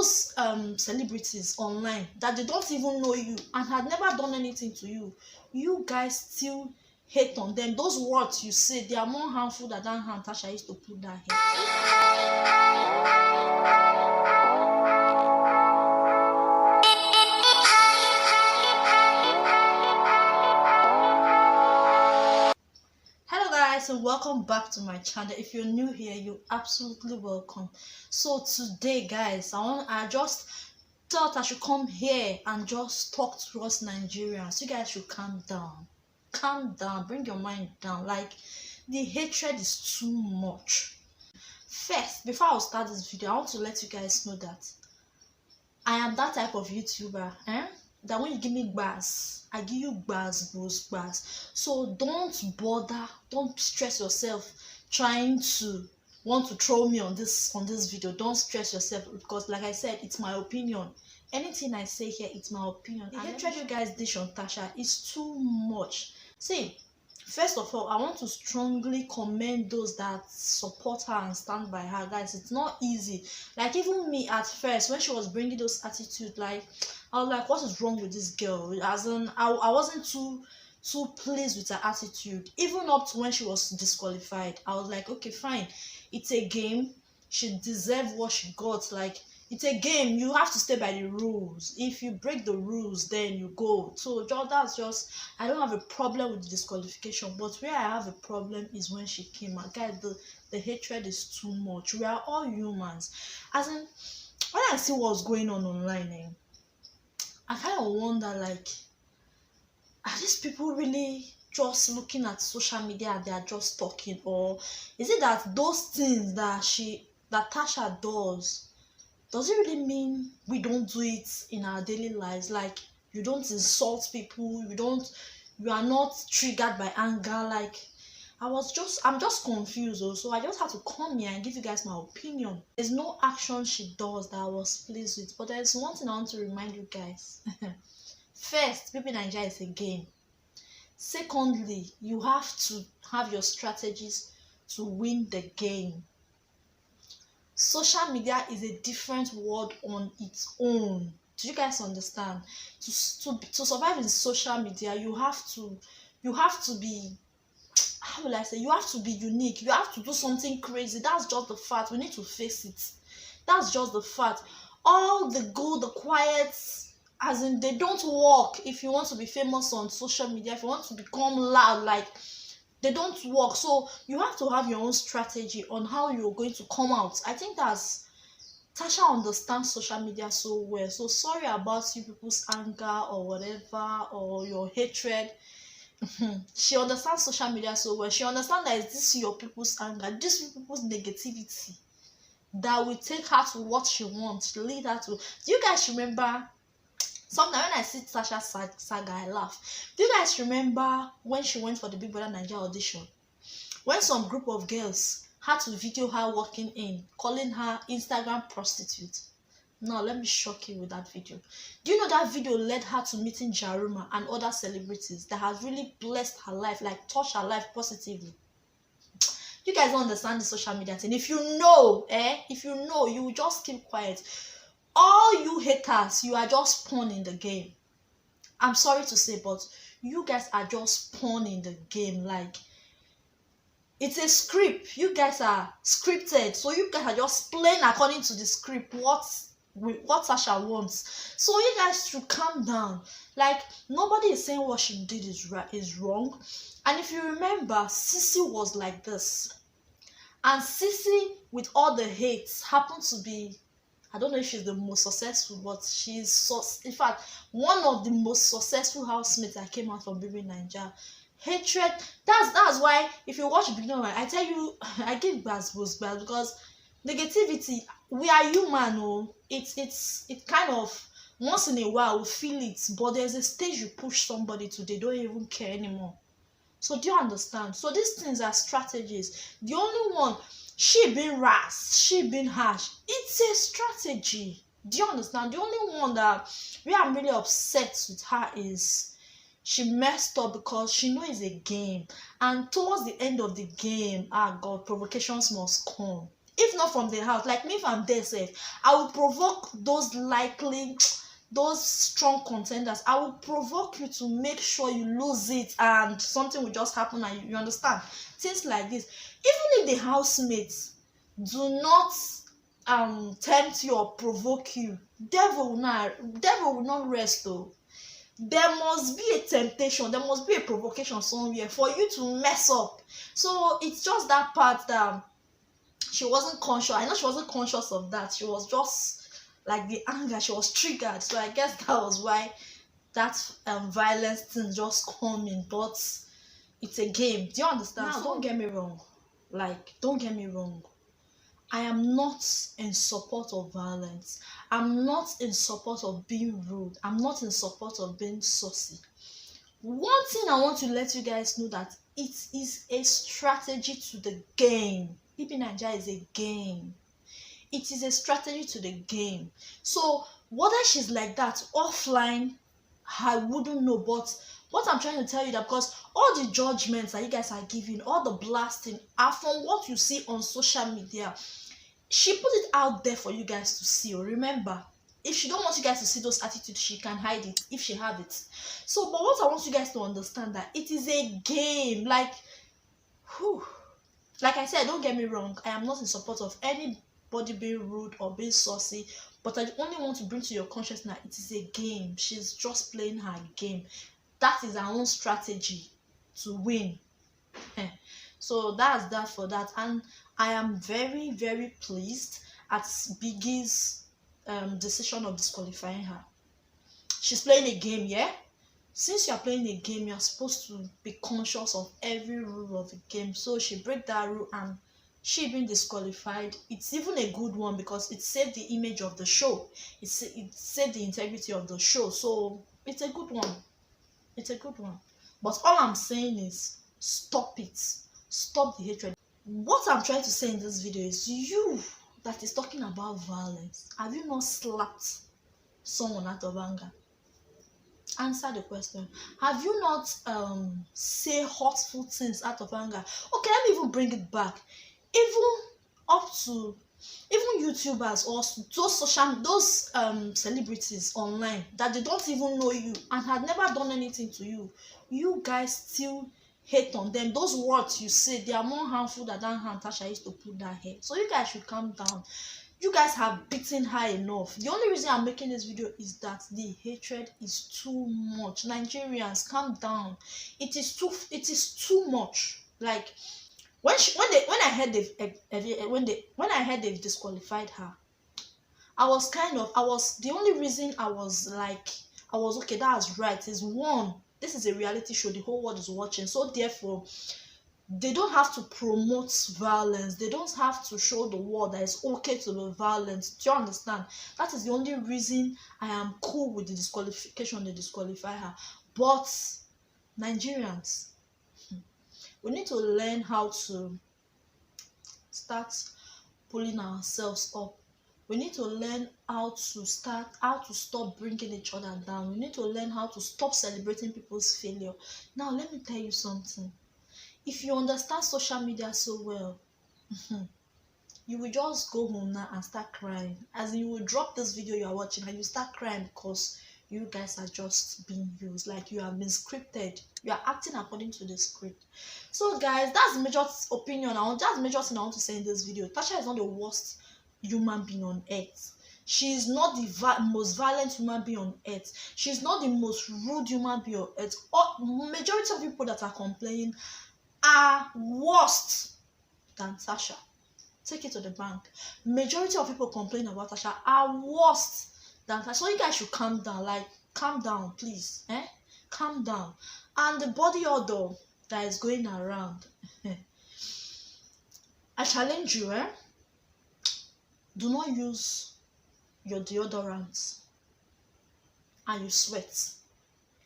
those celebrities online that they don't even know you and had never done anything to you, you guys still hate on them. Those words you say, they are more harmful than that hand Tasha used to put that hair. Hello guys, and welcome back to my channel. If you're new here, you're absolutely welcome. So today guys, I just thought I should come here and just talk to us Nigerians. You guys should calm down, bring your mind down. Like, the hatred is too much. First, before I start this video, I want to let you guys know that I am that type of YouTuber, that when you give me bars, I give you bars. So don't bother, don't stress yourself trying to want to throw me on this video. Don't stress yourself, because like I said, it's my opinion. Anything I say here, it's my opinion. The hatred you guys dish on Tasha is too much. See, first of all, I want to strongly commend those that support her and stand by her. Guys, it's not easy. Like, even me at first, when she was bringing those attitudes, like, I was like, what is wrong with this girl? As in, I wasn't too pleased with her attitude. Even up to when she was disqualified, I was like, okay, fine, it's a game, she deserves what she got. Like, it's a game, you have to stay by the rules. If you break the rules, then you go. So that's just, I don't have a problem with the disqualification, but where I have a problem is when she came out. Guys, the hatred is too much. We are all humans. As in, when I see what's going on online, I kind of wonder, like, are these people really just looking at social media and they are just talking, or is it that those things that Tasha does it really mean we don't do it in our daily lives? Like, you don't insult people, you are not triggered by anger. Like, I'm just confused also. I just have to come here and give you guys my opinion. There's no action she does that I was pleased with, but there's one thing I want to remind you guys. First, Baby Naija is a game. Secondly, you have to have your strategies to win the game. Social media is a different world on its own. Do you guys understand? To survive in social media, you have to be, how will I say, you have to be unique. You have to do something crazy. That's just the fact. We need to face it. That's just the fact. All the good, the quiet, as in, they don't work. If you want to be famous on social media, if you want to become loud, like, they don't work. So you have to have your own strategy on how you're going to come out. I think that's, Tasha understands social media so well. So sorry about you people's anger or whatever, or your hatred. She understands social media so well. She understands that this is your people's anger, this people's negativity, that will take her to what she wants, lead her to. Do you guys remember? Sometimes when I see Tasha saga, I laugh. Do you guys remember when she went for the Big Brother Naija audition? When some group of girls had to video her walking in, calling her Instagram prostitute. Now, let me shock you with that video. Do you know that video led her to meeting Jaruma and other celebrities that has really blessed her life, like touched her life positively? You guys don't understand the social media thing. If you know, you will just keep quiet. All you haters, you are just pawn in the game. I'm sorry to say, but you guys are just pawn in the game. Like, it's a script. You guys are scripted, so you guys are just playing according to the script what Tasha wants. So you guys should calm down. Like, nobody is saying what she did is wrong. And if you remember, Sissy was like this, and Sissy, with all the hates, happened to be, I don't know if she's the most successful, but she's in fact one of the most successful housemates that came out from Baby Naija. Hatred. That's why if you watch Big Brother, I tell you, I give bad because negativity. We are human. Oh, it's kind of once in a while we feel it, but there's a stage you push somebody to they don't even care anymore. So do you understand? So these things are strategies. The only one, she being rash, she being harsh, it's a strategy. Do you understand? The only one that where I'm really upset with her is she messed up because she knows it's a game, and towards the end of the game, God, provocations must come. If not from the house, like me, if I'm there safe, I will provoke those likely, those strong contenders. I will provoke you to make sure you lose it and something will just happen, and you understand things like this. Even if the housemates do not tempt you or provoke you, devil will not rest though. There must be a temptation, there must be a provocation somewhere for you to mess up. So it's just that part that she wasn't conscious. I know she wasn't conscious of that. She was just like the anger, she was triggered. So I guess that was why that violence thing just coming. But it's a game. Do you understand? Now, don't get me wrong. Like, don't get me wrong. I am not in support of violence. I'm not in support of being rude. I'm not in support of being saucy. One thing I want to let you guys know that it is a strategy to the game. Ibi Naija is a game. It is a strategy to the game. So whether she's like that offline, I wouldn't know. But what I'm trying to tell you that because all the judgments that you guys are giving, all the blasting are from what you see on social media. She put it out there for you guys to see. Remember, if she don't want you guys to see those attitudes, she can hide it if she have it. So, but what I want you guys to understand that it is a game. Like, like I said, don't get me wrong. I am not in support of anybody being rude or being saucy. But I only want to bring to your consciousness that it is a game. She's just playing her game. That is her own strategy to win. So that's that for that. And I am very, very pleased at Biggie's decision of disqualifying her. She's playing a game, yeah? Since you're playing a game, you're supposed to be conscious of every rule of the game. So she break that rule and she being disqualified. It's even a good one because it saved the image of the show. It saved the integrity of the show. So it's a good one. It's a good one. But all I'm saying is stop it. Stop the hatred. What I'm trying to say in this video is you that is talking about violence, have you not slapped someone out of anger? Answer the question. Have you not say hurtful things out of anger? Okay, let me even bring it back. Even up to YouTubers or those celebrities online that they don't even know you and had never done anything to you, you guys still hate on them. Those words you say, they are more harmful than that hand Tasha used to put that hair. So you guys should calm down. You guys have beaten her enough. The only reason I'm making this video is that the hatred is too much. Nigerians, calm down. It is too much. Like when I heard they've disqualified her, the only reason I was okay, that's right, is one, this is a reality show, the whole world is watching, so therefore they don't have to promote violence. They don't have to show the world that it's okay to be violent. Do you understand? That is the only reason I am cool with the disqualification. They disqualify her. But Nigerians, we need to learn how to start pulling ourselves up. We need to learn how to stop bringing each other down. We need to learn how to stop celebrating people's failure. Now, let me tell you something. If you understand social media so well, you will just go home now and start crying. As in, you will drop this video you are watching and you start crying because you guys are just being used. Like you have been scripted. You are acting according to the script. So guys, that's the major opinion. That's the major thing I want to say in this video. Tasha is not the worst human being on earth. She is not the most violent human being on earth. She's not the most rude human being on earth. Majority of people that are complaining are worse than Tasha. Take it to the bank. Majority of people complaining about Tasha are worse than Tasha. So you guys should calm down. Like, calm down, please. Calm down. And the body odor that is going around, I challenge you, do not use your deodorant and you sweat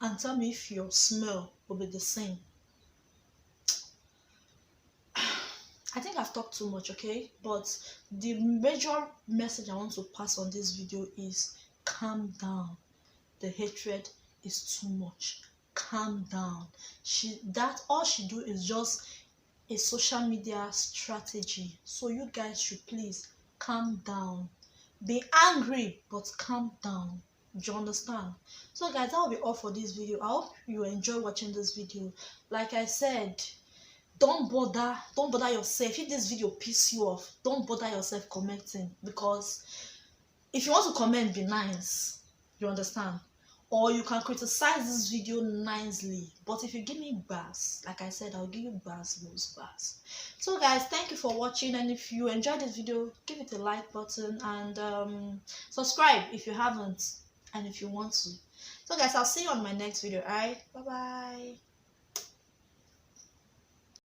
and tell me if your smell will be the same. I think I've talked too much, okay? But the major message I want to pass on this video is calm down. The hatred is too much. Calm down. All she do is just a social media strategy. So you guys should please calm down. Be angry, but calm down. Do you understand? So guys, that will be all for this video. I hope you enjoy watching this video. Like I said, don't bother yourself. If this video piss you off, don't bother yourself commenting, because if you want to comment, be nice. You understand? Or you can criticize this video nicely, but if you give me bars, like I said, I'll give you bars, those bars. So guys, thank you for watching, and if you enjoyed this video, give it a like button, and subscribe if you haven't, and if you want to. So guys, I'll see you on my next video. All right, bye bye.